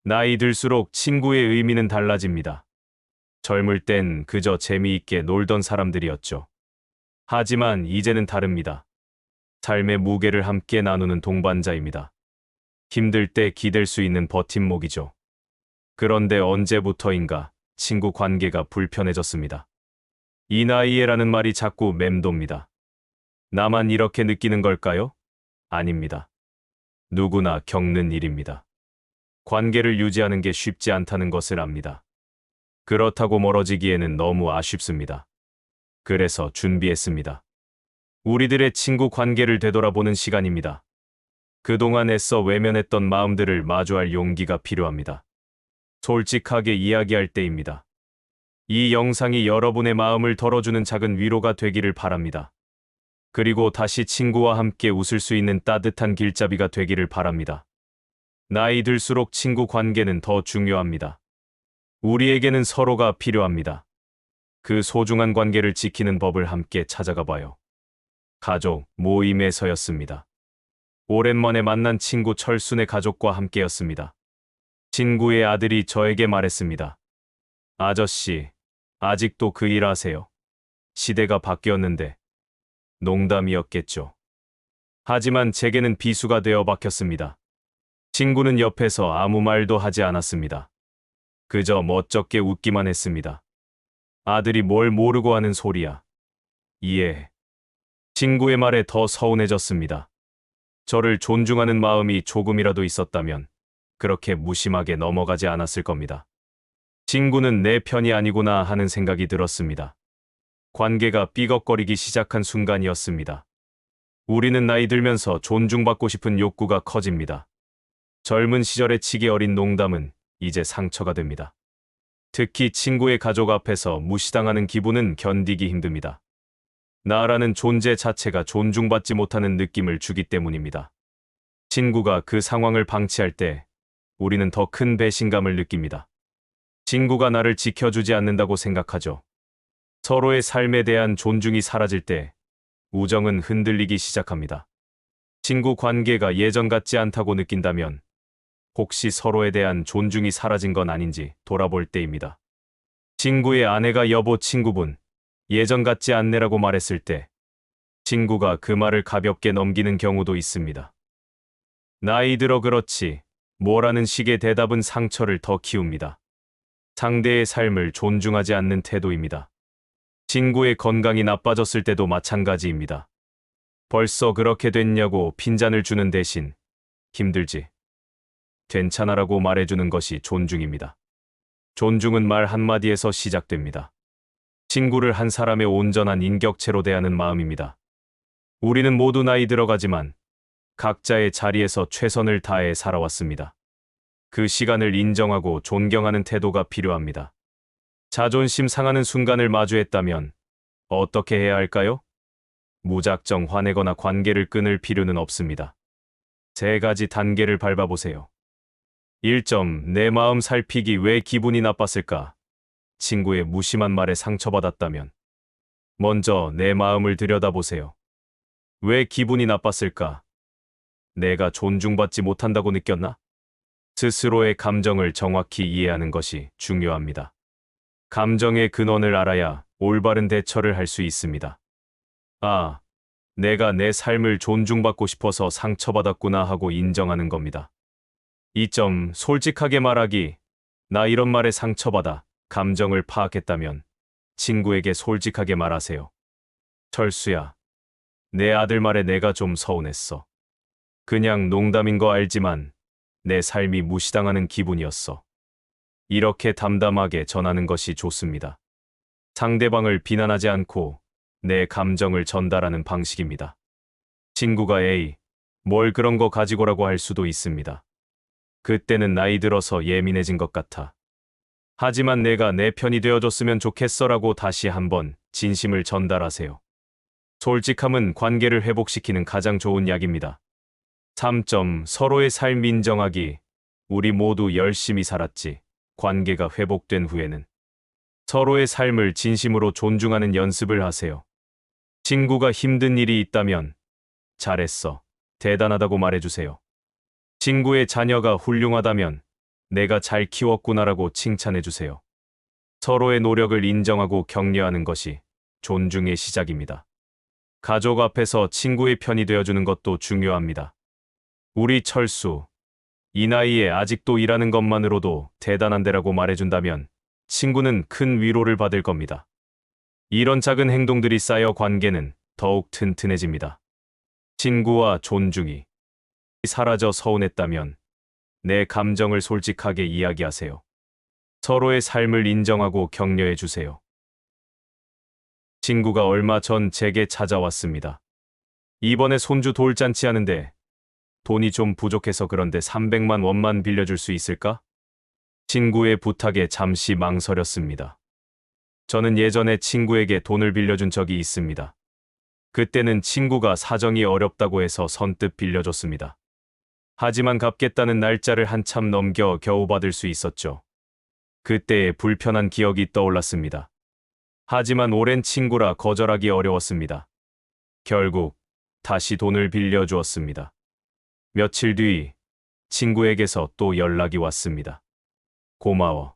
나이 들수록 친구의 의미는 달라집니다. 젊을 땐 그저 재미있게 놀던 사람들이었죠. 하지만 이제는 다릅니다. 삶의 무게를 함께 나누는 동반자입니다. 힘들 때 기댈 수 있는 버팀목이죠. 그런데 언제부터인가 친구 관계가 불편해졌습니다. 이 나이에라는 말이 자꾸 맴돕니다. 나만 이렇게 느끼는 걸까요? 아닙니다. 누구나 겪는 일입니다. 관계를 유지하는 게 쉽지 않다는 것을 압니다. 그렇다고 멀어지기에는 너무 아쉽습니다. 그래서 준비했습니다. 우리들의 친구 관계를 되돌아보는 시간입니다. 그동안 애써 외면했던 마음들을 마주할 용기가 필요합니다. 솔직하게 이야기할 때입니다. 이 영상이 여러분의 마음을 덜어주는 작은 위로가 되기를 바랍니다. 그리고 다시 친구와 함께 웃을 수 있는 따뜻한 길잡이가 되기를 바랍니다. 나이 들수록 친구 관계는 더 중요합니다. 우리에게는 서로가 필요합니다. 그 소중한 관계를 지키는 법을 함께 찾아가 봐요. 가족 모임에서였습니다. 오랜만에 만난 친구 철순의 가족과 함께였습니다. 친구의 아들이 저에게 말했습니다. 아저씨, 아직도 그 일 하세요? 시대가 바뀌었는데. 농담이었겠죠. 하지만 제게는 비수가 되어 박혔습니다. 친구는 옆에서 아무 말도 하지 않았습니다. 그저 멋쩍게 웃기만 했습니다. 아들이 뭘 모르고 하는 소리야. 이해해. 친구의 말에 더 서운해졌습니다. 저를 존중하는 마음이 조금이라도 있었다면 그렇게 무심하게 넘어가지 않았을 겁니다. 친구는 내 편이 아니구나 하는 생각이 들었습니다. 관계가 삐걱거리기 시작한 순간이었습니다. 우리는 나이 들면서 존중받고 싶은 욕구가 커집니다. 젊은 시절의 치기 어린 농담은 이제 상처가 됩니다. 특히 친구의 가족 앞에서 무시당하는 기분은 견디기 힘듭니다. 나라는 존재 자체가 존중받지 못하는 느낌을 주기 때문입니다. 친구가 그 상황을 방치할 때 우리는 더 큰 배신감을 느낍니다. 친구가 나를 지켜주지 않는다고 생각하죠. 서로의 삶에 대한 존중이 사라질 때 우정은 흔들리기 시작합니다. 친구 관계가 예전 같지 않다고 느낀다면 혹시 서로에 대한 존중이 사라진 건 아닌지 돌아볼 때입니다. 친구의 아내가 여보 친구분, 예전 같지 않네라고 말했을 때 친구가 그 말을 가볍게 넘기는 경우도 있습니다. 나이 들어 그렇지 뭐라는 식의 대답은 상처를 더 키웁니다. 상대의 삶을 존중하지 않는 태도입니다. 친구의 건강이 나빠졌을 때도 마찬가지입니다. 벌써 그렇게 됐냐고 핀잔을 주는 대신 힘들지? 괜찮아라고 말해주는 것이 존중입니다. 존중은 말 한마디에서 시작됩니다. 친구를 한 사람의 온전한 인격체로 대하는 마음입니다. 우리는 모두 나이 들어가지만 각자의 자리에서 최선을 다해 살아왔습니다. 그 시간을 인정하고 존경하는 태도가 필요합니다. 자존심 상하는 순간을 마주했다면 어떻게 해야 할까요? 무작정 화내거나 관계를 끊을 필요는 없습니다. 3가지 단계를 밟아보세요. 1점, 내 마음 살피기. 왜 기분이 나빴을까? 친구의 무심한 말에 상처받았다면 먼저 내 마음을 들여다보세요. 왜 기분이 나빴을까? 내가 존중받지 못한다고 느꼈나? 스스로의 감정을 정확히 이해하는 것이 중요합니다. 감정의 근원을 알아야 올바른 대처를 할 수 있습니다. 아, 내가 내 삶을 존중받고 싶어서 상처받았구나 하고 인정하는 겁니다. 2점, 솔직하게 말하기. 나 이런 말에 상처받아. 감정을 파악했다면 친구에게 솔직하게 말하세요. 철수야, 내 아들 말에 내가 좀 서운했어. 그냥 농담인 거 알지만 내 삶이 무시당하는 기분이었어. 이렇게 담담하게 전하는 것이 좋습니다. 상대방을 비난하지 않고 내 감정을 전달하는 방식입니다. 친구가 에이, 뭘 그런 거 가지고라고 할 수도 있습니다. 그때는 나이 들어서 예민해진 것 같아. 하지만 내가 내 편이 되어줬으면 좋겠어라고 다시 한번 진심을 전달하세요. 솔직함은 관계를 회복시키는 가장 좋은 약입니다. 3점, 서로의 삶 인정하기. 우리 모두 열심히 살았지. 관계가 회복된 후에는 서로의 삶을 진심으로 존중하는 연습을 하세요. 친구가 힘든 일이 있다면 잘했어, 대단하다고 말해주세요. 친구의 자녀가 훌륭하다면 내가 잘 키웠구나라고 칭찬해 주세요. 서로의 노력을 인정하고 격려하는 것이 존중의 시작입니다. 가족 앞에서 친구의 편이 되어주는 것도 중요합니다. 우리 철수, 이 나이에 아직도 일하는 것만으로도 대단한데라고 말해준다면 친구는 큰 위로를 받을 겁니다. 이런 작은 행동들이 쌓여 관계는 더욱 튼튼해집니다. 친구와 존중이 사라져 서운했다면 내 감정을 솔직하게 이야기하세요. 서로의 삶을 인정하고 격려해 주세요. 친구가 얼마 전 제게 찾아왔습니다. 이번에 손주 돌잔치 하는데 돈이 좀 부족해서 그런데 300만 원만 빌려줄 수 있을까? 친구의 부탁에 잠시 망설였습니다. 저는 예전에 친구에게 돈을 빌려준 적이 있습니다. 그때는 친구가 사정이 어렵다고 해서 선뜻 빌려줬습니다. 하지만 갚겠다는 날짜를 한참 넘겨 겨우 받을 수 있었죠. 그때의 불편한 기억이 떠올랐습니다. 하지만 오랜 친구라 거절하기 어려웠습니다. 결국 다시 돈을 빌려주었습니다. 며칠 뒤 친구에게서 또 연락이 왔습니다. 고마워.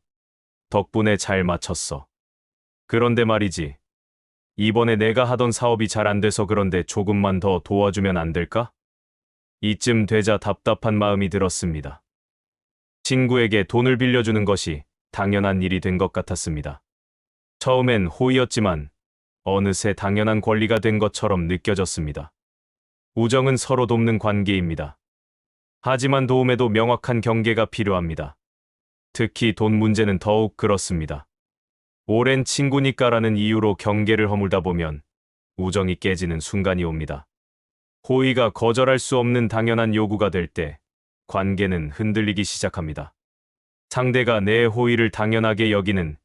덕분에 잘 마쳤어. 그런데 말이지. 이번에 내가 하던 사업이 잘 안 돼서 그런데 조금만 더 도와주면 안 될까? 이쯤 되자 답답한 마음이 들었습니다. 친구에게 돈을 빌려주는 것이 당연한 일이 된 것 같았습니다. 처음엔 호의였지만 어느새 당연한 권리가 된 것처럼 느껴졌습니다. 우정은 서로 돕는 관계입니다. 하지만 도움에도 명확한 경계가 필요합니다. 특히 돈 문제는 더욱 그렇습니다. 오랜 친구니까라는 이유로 경계를 허물다 보면 우정이 깨지는 순간이 옵니다. 호의가 거절할 수 없는 당연한 요구가 될 때 관계는 흔들리기 시작합니다. 상대가 내 호의를 당연하게 여기는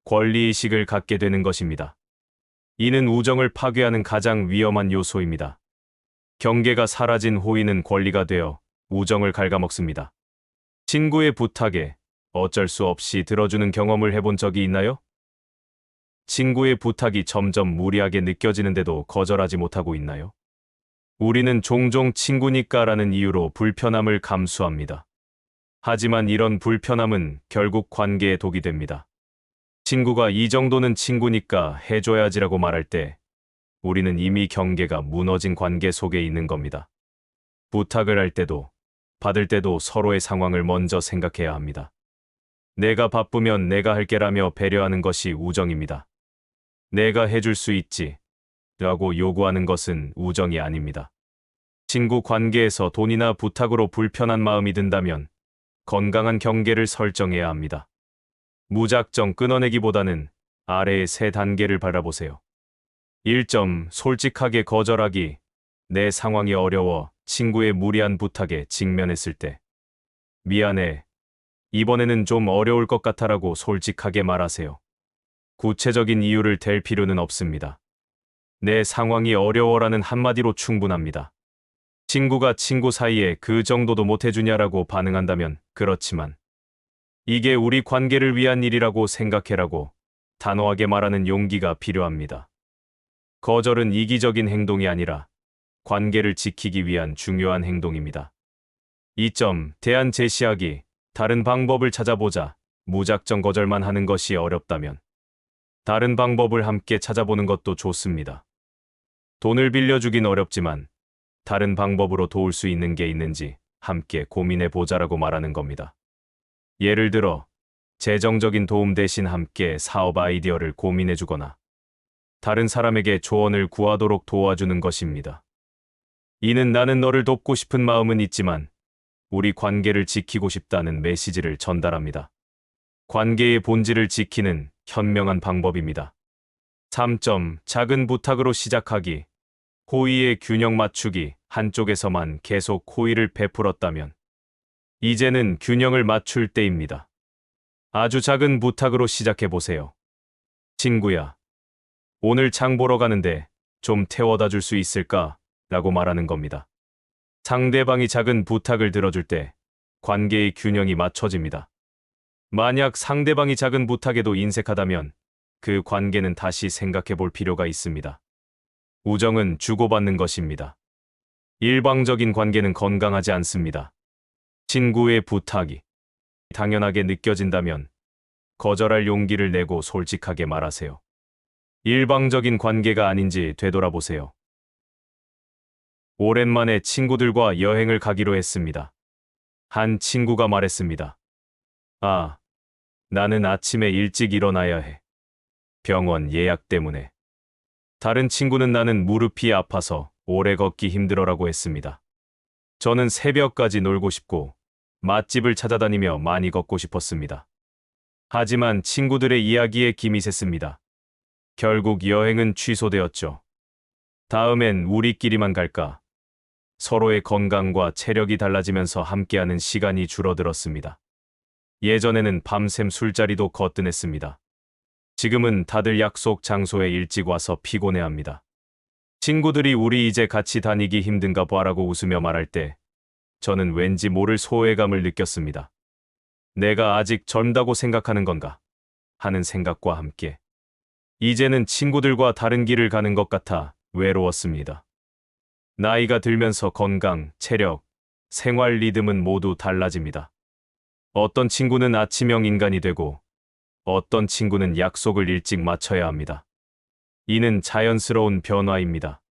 권리의식을 갖게 되는 것입니다. 이는 우정을 파괴하는 가장 위험한 요소입니다. 경계가 사라진 호의는 권리가 되어 우정을 갉아먹습니다. 친구의 부탁에 어쩔 수 없이 들어주는 경험을 해본 적이 있나요? 친구의 부탁이 점점 무리하게 느껴지는데도 거절하지 못하고 있나요? 우리는 종종 친구니까라는 이유로 불편함을 감수합니다. 하지만 이런 불편함은 결국 관계에 독이 됩니다. 친구가 이 정도는 친구니까 해줘야지라고 말할 때 우리는 이미 경계가 무너진 관계 속에 있는 겁니다. 부탁을 할 때도 받을 때도 서로의 상황을 먼저 생각해야 합니다. 내가 바쁘면 내가 할게라며 배려하는 것이 우정입니다. 내가 해줄 수 있지 라고 요구하는 것은 우정이 아닙니다. 친구 관계에서 돈이나 부탁으로 불편한 마음이 든다면 건강한 경계를 설정해야 합니다. 무작정 끊어내기보다는 아래의 세 단계를 바라보세요. 1점, 솔직하게 거절하기. 내 상황이 어려워 친구의 무리한 부탁에 직면했을 때. 미안해. 이번에는 좀 어려울 것 같아라고 솔직하게 말하세요. 구체적인 이유를 댈 필요는 없습니다. 내 상황이 어려워라는 한마디로 충분합니다. 친구가 친구 사이에 그 정도도 못해주냐라고 반응한다면 그렇지만 이게 우리 관계를 위한 일이라고 생각해라고 단호하게 말하는 용기가 필요합니다. 거절은 이기적인 행동이 아니라 관계를 지키기 위한 중요한 행동입니다. 2점, 대안 제시하기. 다른 방법을 찾아보자. 무작정 거절만 하는 것이 어렵다면 다른 방법을 함께 찾아보는 것도 좋습니다. 돈을 빌려주긴 어렵지만 다른 방법으로 도울 수 있는 게 있는지 함께 고민해 보자라고 말하는 겁니다. 예를 들어 재정적인 도움 대신 함께 사업 아이디어를 고민해 주거나 다른 사람에게 조언을 구하도록 도와주는 것입니다. 이는 나는 너를 돕고 싶은 마음은 있지만 우리 관계를 지키고 싶다는 메시지를 전달합니다. 관계의 본질을 지키는 현명한 방법입니다. 3점, 작은 부탁으로 시작하기. 호의의 균형 맞추기. 한쪽에서만 계속 호의를 베풀었다면 이제는 균형을 맞출 때입니다. 아주 작은 부탁으로 시작해 보세요. 친구야, 오늘 장 보러 가는데 좀 태워다 줄 수 있을까? 라고 말하는 겁니다. 상대방이 작은 부탁을 들어줄 때 관계의 균형이 맞춰집니다. 만약 상대방이 작은 부탁에도 인색하다면 그 관계는 다시 생각해 볼 필요가 있습니다. 우정은 주고받는 것입니다. 일방적인 관계는 건강하지 않습니다. 친구의 부탁이 당연하게 느껴진다면 거절할 용기를 내고 솔직하게 말하세요. 일방적인 관계가 아닌지 되돌아보세요. 오랜만에 친구들과 여행을 가기로 했습니다. 한 친구가 말했습니다. 아, 나는 아침에 일찍 일어나야 해. 병원 예약 때문에. 다른 친구는 나는 무릎이 아파서 오래 걷기 힘들어라고 했습니다. 저는 새벽까지 놀고 싶고 맛집을 찾아다니며 많이 걷고 싶었습니다. 하지만 친구들의 이야기에 김이 샜습니다. 결국 여행은 취소되었죠. 다음엔 우리끼리만 갈까? 서로의 건강과 체력이 달라지면서 함께하는 시간이 줄어들었습니다. 예전에는 밤샘 술자리도 거뜬했습니다. 지금은 다들 약속 장소에 일찍 와서 피곤해합니다. 친구들이 우리 이제 같이 다니기 힘든가 봐라고 웃으며 말할 때 저는 왠지 모를 소외감을 느꼈습니다. 내가 아직 젊다고 생각하는 건가? 하는 생각과 함께 이제는 친구들과 다른 길을 가는 것 같아 외로웠습니다. 나이가 들면서 건강, 체력, 생활 리듬은 모두 달라집니다. 어떤 친구는 아침형 인간이 되고 어떤 친구는 약속을 일찍 맞춰야 합니다. 이는 자연스러운 변화입니다.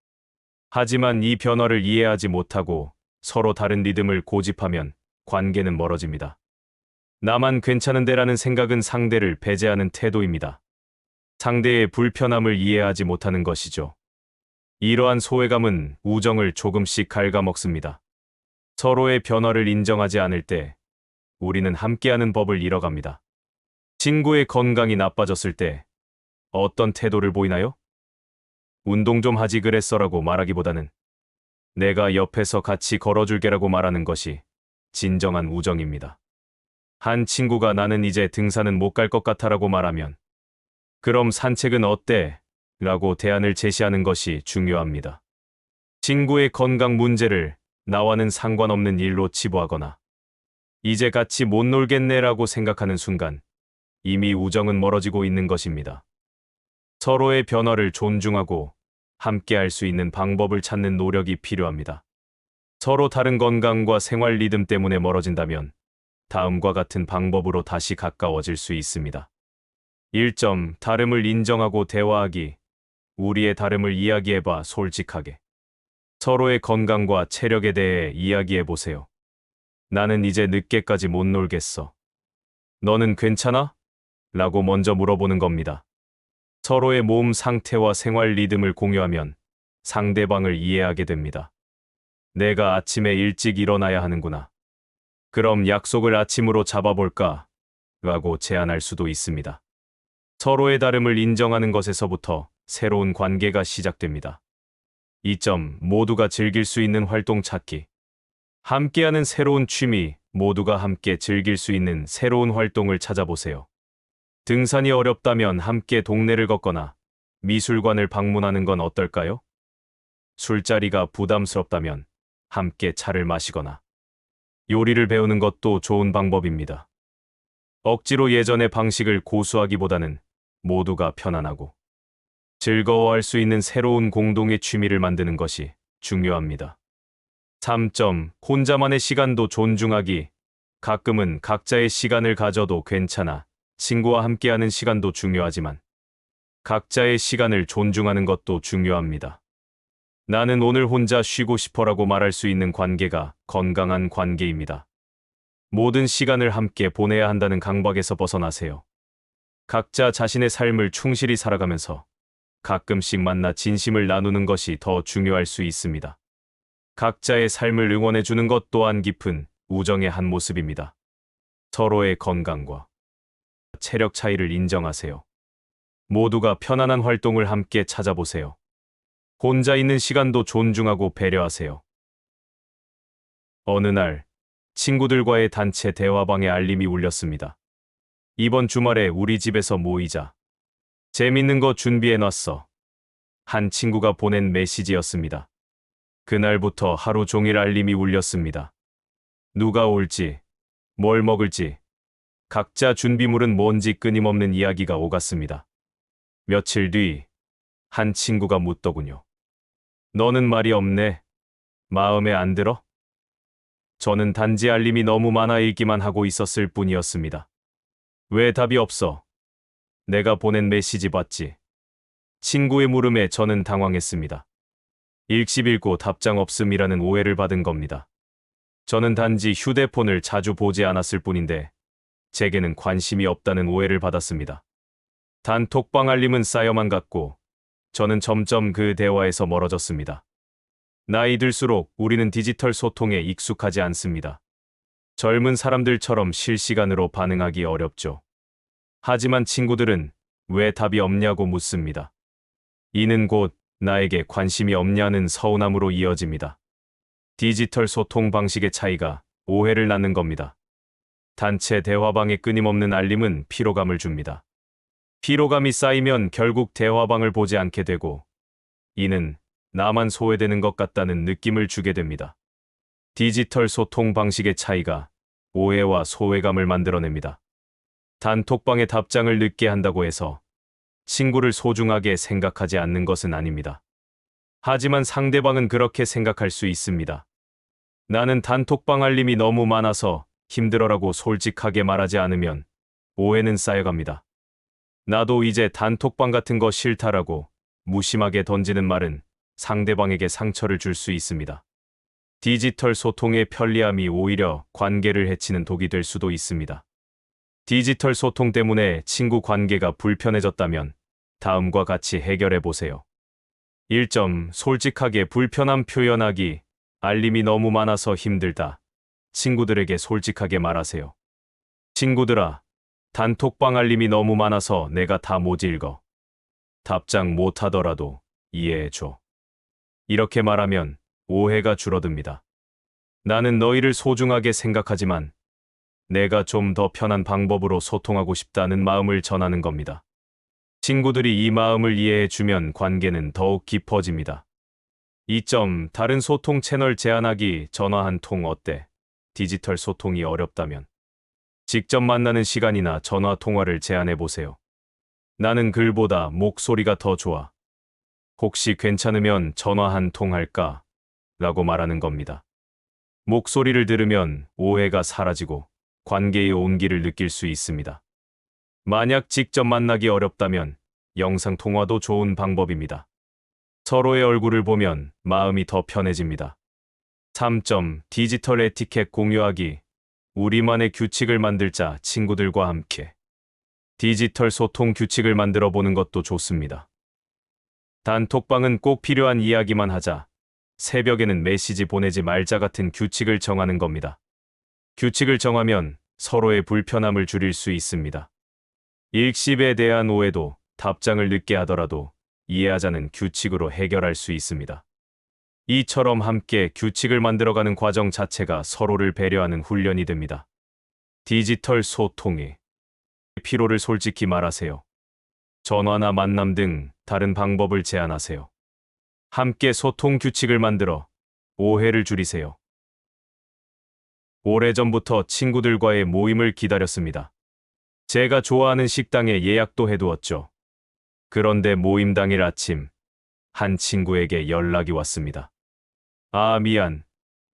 하지만 이 변화를 이해하지 못하고 서로 다른 리듬을 고집하면 관계는 멀어집니다. 나만 괜찮은데라는 생각은 상대를 배제하는 태도입니다. 상대의 불편함을 이해하지 못하는 것이죠. 이러한 소외감은 우정을 조금씩 갉아먹습니다. 서로의 변화를 인정하지 않을 때 우리는 함께하는 법을 잃어갑니다. 친구의 건강이 나빠졌을 때 어떤 태도를 보이나요? 운동 좀 하지 그랬어라고 말하기보다는 내가 옆에서 같이 걸어줄게라고 말하는 것이 진정한 우정입니다. 한 친구가 나는 이제 등산은 못 갈 것 같아라고 말하면 그럼 산책은 어때? 라고 대안을 제시하는 것이 중요합니다. 친구의 건강 문제를 나와는 상관없는 일로 치부하거나 이제 같이 못 놀겠네라고 생각하는 순간 이미 우정은 멀어지고 있는 것입니다. 서로의 변화를 존중하고 함께 할 수 있는 방법을 찾는 노력이 필요합니다. 서로 다른 건강과 생활 리듬 때문에 멀어진다면 다음과 같은 방법으로 다시 가까워질 수 있습니다. 1점. 다름을 인정하고 대화하기. 우리의 다름을 이야기해봐 솔직하게. 서로의 건강과 체력에 대해 이야기해보세요. 나는 이제 늦게까지 못 놀겠어. 너는 괜찮아? 라고 먼저 물어보는 겁니다. 서로의 몸 상태와 생활 리듬을 공유하면 상대방을 이해하게 됩니다. 내가 아침에 일찍 일어나야 하는구나. 그럼 약속을 아침으로 잡아볼까? 라고 제안할 수도 있습니다. 서로의 다름을 인정하는 것에서부터 새로운 관계가 시작됩니다. 2점. 모두가 즐길 수 있는 활동 찾기. 함께하는 새로운 취미, 모두가 함께 즐길 수 있는 새로운 활동을 찾아보세요. 등산이 어렵다면 함께 동네를 걷거나 미술관을 방문하는 건 어떨까요? 술자리가 부담스럽다면 함께 차를 마시거나 요리를 배우는 것도 좋은 방법입니다. 억지로 예전의 방식을 고수하기보다는 모두가 편안하고 즐거워할 수 있는 새로운 공동의 취미를 만드는 것이 중요합니다. 3점. 혼자만의 시간도 존중하기. 가끔은 각자의 시간을 가져도 괜찮아. 친구와 함께하는 시간도 중요하지만 각자의 시간을 존중하는 것도 중요합니다. 나는 오늘 혼자 쉬고 싶어라고 말할 수 있는 관계가 건강한 관계입니다. 모든 시간을 함께 보내야 한다는 강박에서 벗어나세요. 각자 자신의 삶을 충실히 살아가면서 가끔씩 만나 진심을 나누는 것이 더 중요할 수 있습니다. 각자의 삶을 응원해주는 것 또한 깊은 우정의 한 모습입니다. 서로의 건강과 체력 차이를 인정하세요. 모두가 편안한 활동을 함께 찾아보세요. 혼자 있는 시간도 존중하고 배려하세요. 어느 날 친구들과의 단체 대화방에 알림이 울렸습니다. 이번 주말에 우리 집에서 모이자. 재밌는 거 준비해놨어. 한 친구가 보낸 메시지였습니다. 그날부터 하루 종일 알림이 울렸습니다. 누가 올지, 뭘 먹을지, 각자 준비물은 뭔지 끊임없는 이야기가 오갔습니다. 며칠 뒤, 한 친구가 묻더군요. 너는 말이 없네. 마음에 안 들어? 저는 단지 알림이 너무 많아 읽기만 하고 있었을 뿐이었습니다. 왜 답이 없어? 내가 보낸 메시지 봤지? 친구의 물음에 저는 당황했습니다. 읽고 답장 없음이라는 오해를 받은 겁니다. 저는 단지 휴대폰을 자주 보지 않았을 뿐인데 제게는 관심이 없다는 오해를 받았습니다. 단톡방 알림은 쌓여만 갔고 저는 점점 그 대화에서 멀어졌습니다. 나이 들수록 우리는 디지털 소통에 익숙하지 않습니다. 젊은 사람들처럼 실시간으로 반응하기 어렵죠. 하지만 친구들은 왜 답이 없냐고 묻습니다. 이는 곧 나에게 관심이 없냐는 서운함으로 이어집니다. 디지털 소통 방식의 차이가 오해를 낳는 겁니다. 단체 대화방의 끊임없는 알림은 피로감을 줍니다. 피로감이 쌓이면 결국 대화방을 보지 않게 되고 이는 나만 소외되는 것 같다는 느낌을 주게 됩니다. 디지털 소통 방식의 차이가 오해와 소외감을 만들어냅니다. 단톡방에 답장을 늦게 한다고 해서 친구를 소중하게 생각하지 않는 것은 아닙니다. 하지만 상대방은 그렇게 생각할 수 있습니다. 나는 단톡방 알림이 너무 많아서 힘들어라고 솔직하게 말하지 않으면 오해는 쌓여갑니다. 나도 이제 단톡방 같은 거 싫다라고 무심하게 던지는 말은 상대방에게 상처를 줄 수 있습니다. 디지털 소통의 편리함이 오히려 관계를 해치는 독이 될 수도 있습니다. 디지털 소통 때문에 친구 관계가 불편해졌다면 다음과 같이 해결해 보세요. 1점. 솔직하게 불편함 표현하기. 알림이 너무 많아서 힘들다. 친구들에게 솔직하게 말하세요. 친구들아, 단톡방 알림이 너무 많아서 내가 다 못 읽어. 답장 못 하더라도 이해해줘. 이렇게 말하면 오해가 줄어듭니다. 나는 너희를 소중하게 생각하지만 내가 좀 더 편한 방법으로 소통하고 싶다는 마음을 전하는 겁니다. 친구들이 이 마음을 이해해주면 관계는 더욱 깊어집니다. 2점. 다른 소통 채널 제안하기. 전화 한 통 어때? 디지털 소통이 어렵다면 직접 만나는 시간이나 전화 통화를 제안해 보세요. 나는 글보다 목소리가 더 좋아. 혹시 괜찮으면 전화 한 통 할까? 라고 말하는 겁니다. 목소리를 들으면 오해가 사라지고 관계의 온기를 느낄 수 있습니다. 만약 직접 만나기 어렵다면 영상 통화도 좋은 방법입니다. 서로의 얼굴을 보면 마음이 더 편해집니다. 3점. 디지털 에티켓 공유하기. 우리만의 규칙을 만들자. 친구들과 함께 디지털 소통 규칙을 만들어 보는 것도 좋습니다. 단톡방은 꼭 필요한 이야기만 하자. 새벽에는 메시지 보내지 말자 같은 규칙을 정하는 겁니다. 규칙을 정하면 서로의 불편함을 줄일 수 있습니다. 읽씹에 대한 오해도 답장을 늦게 하더라도 이해하자는 규칙으로 해결할 수 있습니다. 이처럼 함께 규칙을 만들어가는 과정 자체가 서로를 배려하는 훈련이 됩니다. 디지털 소통이 피로를 솔직히 말하세요. 전화나 만남 등 다른 방법을 제안하세요. 함께 소통 규칙을 만들어 오해를 줄이세요. 오래전부터 친구들과의 모임을 기다렸습니다. 제가 좋아하는 식당에 예약도 해두었죠. 그런데 모임 당일 아침, 한 친구에게 연락이 왔습니다. 아, 미안.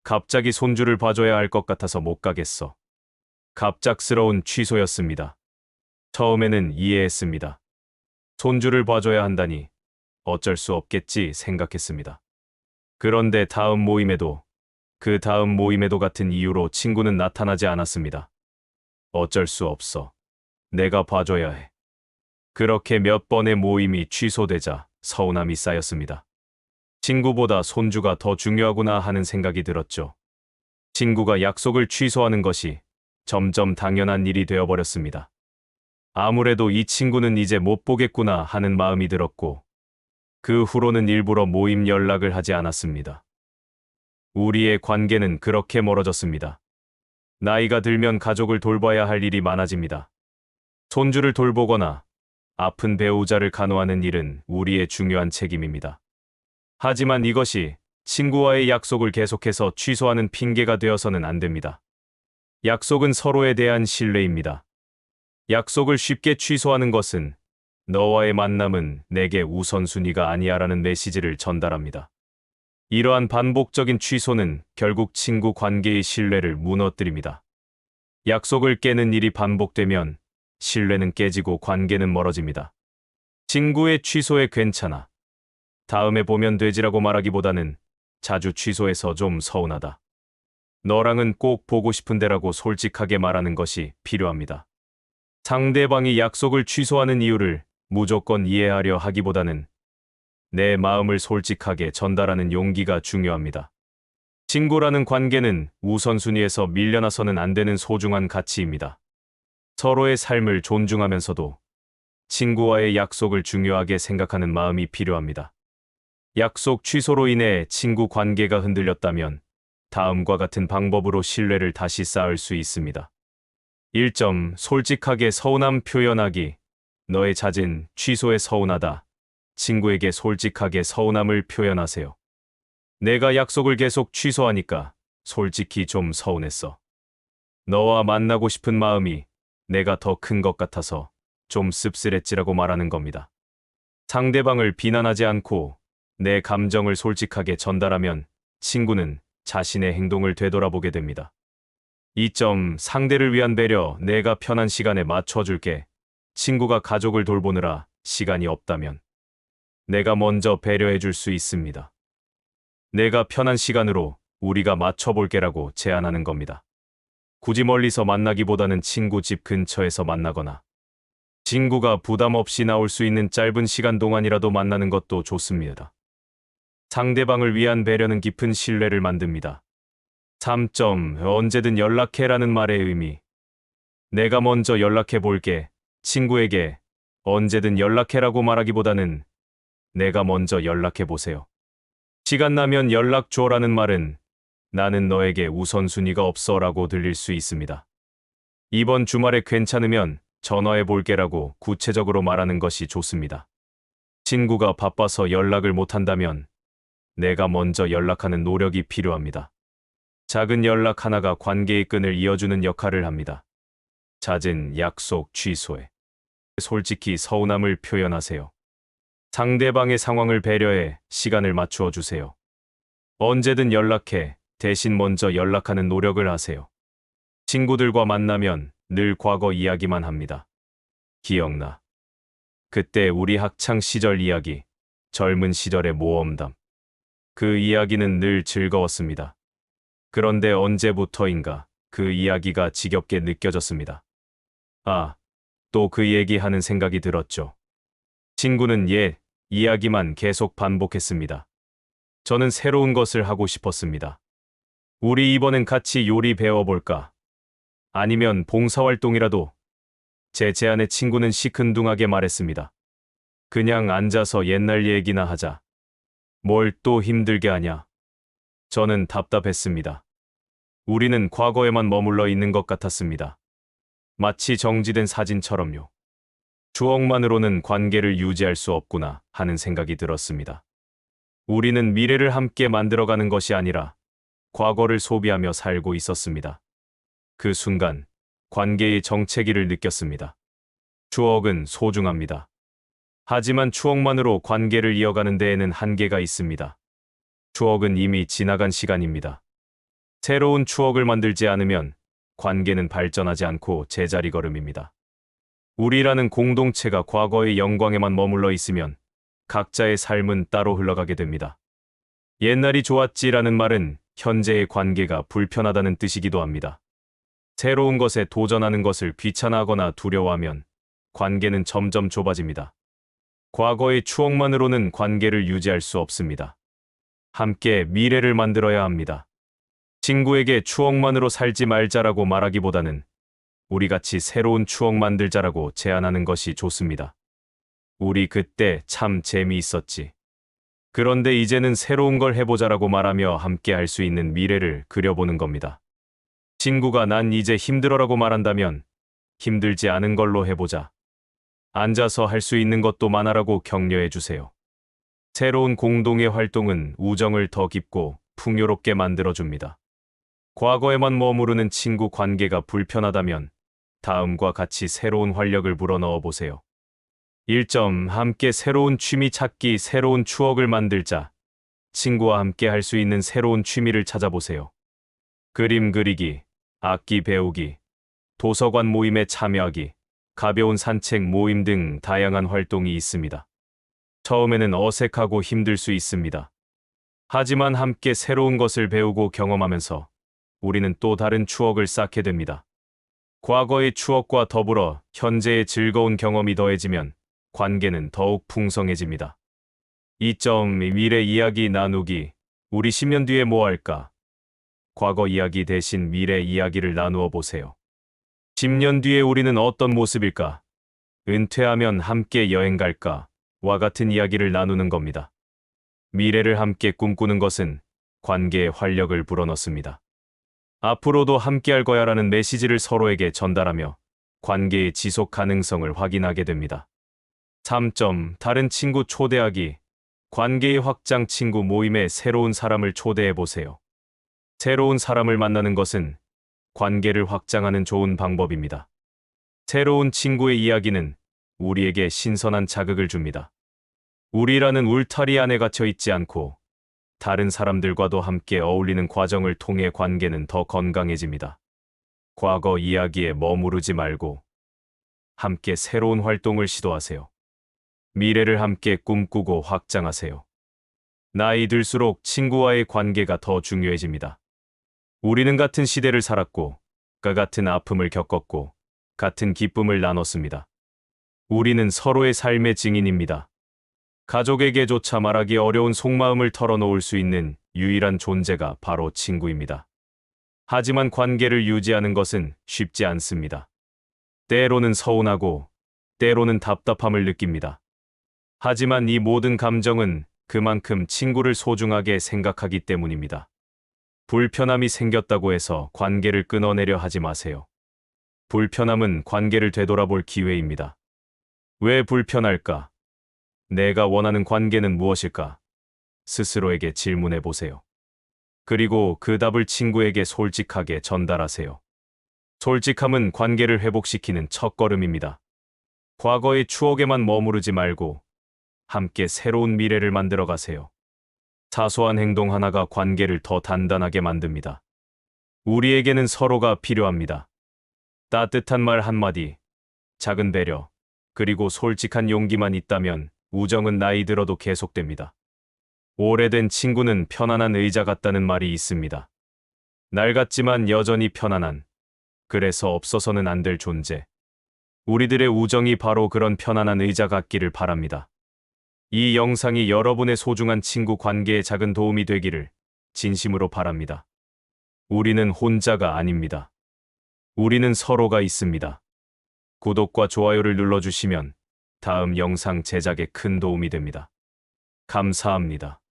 갑자기 손주를 봐줘야 할 것 같아서 못 가겠어. 갑작스러운 취소였습니다. 처음에는 이해했습니다. 손주를 봐줘야 한다니 어쩔 수 없겠지 생각했습니다. 그런데 그 다음 모임에도 같은 이유로 친구는 나타나지 않았습니다. 어쩔 수 없어. 내가 봐줘야 해. 그렇게 몇 번의 모임이 취소되자 서운함이 쌓였습니다. 친구보다 손주가 더 중요하구나 하는 생각이 들었죠. 친구가 약속을 취소하는 것이 점점 당연한 일이 되어버렸습니다. 아무래도 이 친구는 이제 못 보겠구나 하는 마음이 들었고, 그 후로는 일부러 모임 연락을 하지 않았습니다. 우리의 관계는 그렇게 멀어졌습니다. 나이가 들면 가족을 돌봐야 할 일이 많아집니다. 손주를 돌보거나 아픈 배우자를 간호하는 일은 우리의 중요한 책임입니다. 하지만 이것이 친구와의 약속을 계속해서 취소하는 핑계가 되어서는 안 됩니다. 약속은 서로에 대한 신뢰입니다. 약속을 쉽게 취소하는 것은 너와의 만남은 내게 우선순위가 아니야라는 메시지를 전달합니다. 이러한 반복적인 취소는 결국 친구 관계의 신뢰를 무너뜨립니다. 약속을 깨는 일이 반복되면 신뢰는 깨지고 관계는 멀어집니다. 친구의 취소에 괜찮아. 다음에 보면 되지라고 말하기보다는 자주 취소해서 좀 서운하다. 너랑은 꼭 보고 싶은데라고 솔직하게 말하는 것이 필요합니다. 상대방이 약속을 취소하는 이유를 무조건 이해하려 하기보다는 내 마음을 솔직하게 전달하는 용기가 중요합니다. 친구라는 관계는 우선순위에서 밀려나서는 안 되는 소중한 가치입니다. 서로의 삶을 존중하면서도 친구와의 약속을 중요하게 생각하는 마음이 필요합니다. 약속 취소로 인해 친구 관계가 흔들렸다면 다음과 같은 방법으로 신뢰를 다시 쌓을 수 있습니다. 1점. 솔직하게 서운함 표현하기. 너의 잦은 취소에 서운하다. 친구에게 솔직하게 서운함을 표현하세요. 내가 약속을 계속 취소하니까 솔직히 좀 서운했어. 너와 만나고 싶은 마음이 내가 더 큰 것 같아서 좀 씁쓸했지라고 말하는 겁니다. 상대방을 비난하지 않고 내 감정을 솔직하게 전달하면 친구는 자신의 행동을 되돌아보게 됩니다. 2점. 상대를 위한 배려. 내가 편한 시간에 맞춰줄게. 친구가 가족을 돌보느라 시간이 없다면 내가 먼저 배려해줄 수 있습니다. 내가 편한 시간으로 우리가 맞춰볼게라고 제안하는 겁니다. 굳이 멀리서 만나기보다는 친구 집 근처에서 만나거나 친구가 부담 없이 나올 수 있는 짧은 시간 동안이라도 만나는 것도 좋습니다. 상대방을 위한 배려는 깊은 신뢰를 만듭니다. 3점. 언제든 연락해라는 말의 의미. 내가 먼저 연락해 볼게. 친구에게 언제든 연락해라고 말하기보다는 내가 먼저 연락해 보세요. 시간 나면 연락 줘라는 말은 나는 너에게 우선순위가 없어라고 들릴 수 있습니다. 이번 주말에 괜찮으면 전화해 볼게라고 구체적으로 말하는 것이 좋습니다. 친구가 바빠서 연락을 못한다면 내가 먼저 연락하는 노력이 필요합니다. 작은 연락 하나가 관계의 끈을 이어주는 역할을 합니다. 잦은 약속 취소에 솔직히 서운함을 표현하세요. 상대방의 상황을 배려해 시간을 맞추어 주세요. 언제든 연락해. 대신 먼저 연락하는 노력을 하세요. 친구들과 만나면 늘 과거 이야기만 합니다. 기억나. 그때 우리 학창 시절 이야기, 젊은 시절의 모험담. 그 이야기는 늘 즐거웠습니다. 그런데 언제부터인가 그 이야기가 지겹게 느껴졌습니다. 아, 또 그 얘기하는 생각이 들었죠. 친구는 옛 이야기만 계속 반복했습니다. 저는 새로운 것을 하고 싶었습니다. 우리 이번엔 같이 요리 배워볼까? 아니면 봉사활동이라도? 제 제안에 친구는 시큰둥하게 말했습니다. 그냥 앉아서 옛날 얘기나 하자. 뭘 또 힘들게 하냐? 저는 답답했습니다. 우리는 과거에만 머물러 있는 것 같았습니다. 마치 정지된 사진처럼요. 추억만으로는 관계를 유지할 수 없구나 하는 생각이 들었습니다. 우리는 미래를 함께 만들어가는 것이 아니라 과거를 소비하며 살고 있었습니다. 그 순간 관계의 정체기를 느꼈습니다. 추억은 소중합니다. 하지만 추억만으로 관계를 이어가는 데에는 한계가 있습니다. 추억은 이미 지나간 시간입니다. 새로운 추억을 만들지 않으면 관계는 발전하지 않고 제자리 걸음입니다. 우리라는 공동체가 과거의 영광에만 머물러 있으면 각자의 삶은 따로 흘러가게 됩니다. 옛날이 좋았지라는 말은 현재의 관계가 불편하다는 뜻이기도 합니다. 새로운 것에 도전하는 것을 귀찮아하거나 두려워하면 관계는 점점 좁아집니다. 과거의 추억만으로는 관계를 유지할 수 없습니다. 함께 미래를 만들어야 합니다. 친구에게 추억만으로 살지 말자라고 말하기보다는 우리 같이 새로운 추억 만들자라고 제안하는 것이 좋습니다. 우리 그때 참 재미있었지. 그런데 이제는 새로운 걸 해보자라고 말하며 함께 할 수 있는 미래를 그려보는 겁니다. 친구가 난 이제 힘들어라고 말한다면 힘들지 않은 걸로 해보자. 앉아서 할 수 있는 것도 많아라고 격려해 주세요. 새로운 공동의 활동은 우정을 더 깊고 풍요롭게 만들어줍니다. 과거에만 머무르는 친구 관계가 불편하다면 다음과 같이 새로운 활력을 불어넣어 보세요. 1점. 함께 새로운 취미 찾기, 새로운 추억을 만들자. 친구와 함께 할 수 있는 새로운 취미를 찾아보세요. 그림 그리기, 악기 배우기, 도서관 모임에 참여하기, 가벼운 산책 모임 등 다양한 활동이 있습니다. 처음에는 어색하고 힘들 수 있습니다. 하지만 함께 새로운 것을 배우고 경험하면서 우리는 또 다른 추억을 쌓게 됩니다. 과거의 추억과 더불어 현재의 즐거운 경험이 더해지면 관계는 더욱 풍성해집니다. 2점 미래 이야기 나누기. 우리 10년 뒤에 뭐 할까? 과거 이야기 대신 미래 이야기를 나누어 보세요. 10년 뒤에 우리는 어떤 모습일까? 은퇴하면 함께 여행 갈까? 와 같은 이야기를 나누는 겁니다. 미래를 함께 꿈꾸는 것은 관계에 활력을 불어넣습니다. 앞으로도 함께할 거야라는 메시지를 서로에게 전달하며 관계의 지속 가능성을 확인하게 됩니다. 3점 다른 친구 초대하기. 관계의 확장 친구 모임에 새로운 사람을 초대해 보세요. 새로운 사람을 만나는 것은 관계를 확장하는 좋은 방법입니다. 새로운 친구의 이야기는 우리에게 신선한 자극을 줍니다. 우리라는 울타리 안에 갇혀 있지 않고 다른 사람들과도 함께 어울리는 과정을 통해 관계는 더 건강해집니다. 과거 이야기에 머무르지 말고 함께 새로운 활동을 시도하세요. 미래를 함께 꿈꾸고 확장하세요. 나이 들수록 친구와의 관계가 더 중요해집니다. 우리는 같은 시대를 살았고, 같은 아픔을 겪었고, 같은 기쁨을 나눴습니다. 우리는 서로의 삶의 증인입니다. 가족에게조차 말하기 어려운 속마음을 털어놓을 수 있는 유일한 존재가 바로 친구입니다. 하지만 관계를 유지하는 것은 쉽지 않습니다. 때로는 서운하고, 때로는 답답함을 느낍니다. 하지만 이 모든 감정은 그만큼 친구를 소중하게 생각하기 때문입니다. 불편함이 생겼다고 해서 관계를 끊어내려 하지 마세요. 불편함은 관계를 되돌아볼 기회입니다. 왜 불편할까? 내가 원하는 관계는 무엇일까? 스스로에게 질문해 보세요. 그리고 그 답을 친구에게 솔직하게 전달하세요. 솔직함은 관계를 회복시키는 첫걸음입니다. 과거의 추억에만 머무르지 말고 함께 새로운 미래를 만들어 가세요. 사소한 행동 하나가 관계를 더 단단하게 만듭니다. 우리에게는 서로가 필요합니다. 따뜻한 말 한마디, 작은 배려, 그리고 솔직한 용기만 있다면 우정은 나이 들어도 계속됩니다. 오래된 친구는 편안한 의자 같다는 말이 있습니다. 낡았지만 여전히 편안한, 그래서 없어서는 안 될 존재. 우리들의 우정이 바로 그런 편안한 의자 같기를 바랍니다. 이 영상이 여러분의 소중한 친구 관계에 작은 도움이 되기를 진심으로 바랍니다. 우리는 혼자가 아닙니다. 우리는 서로가 있습니다. 구독과 좋아요를 눌러주시면 다음 영상 제작에 큰 도움이 됩니다. 감사합니다.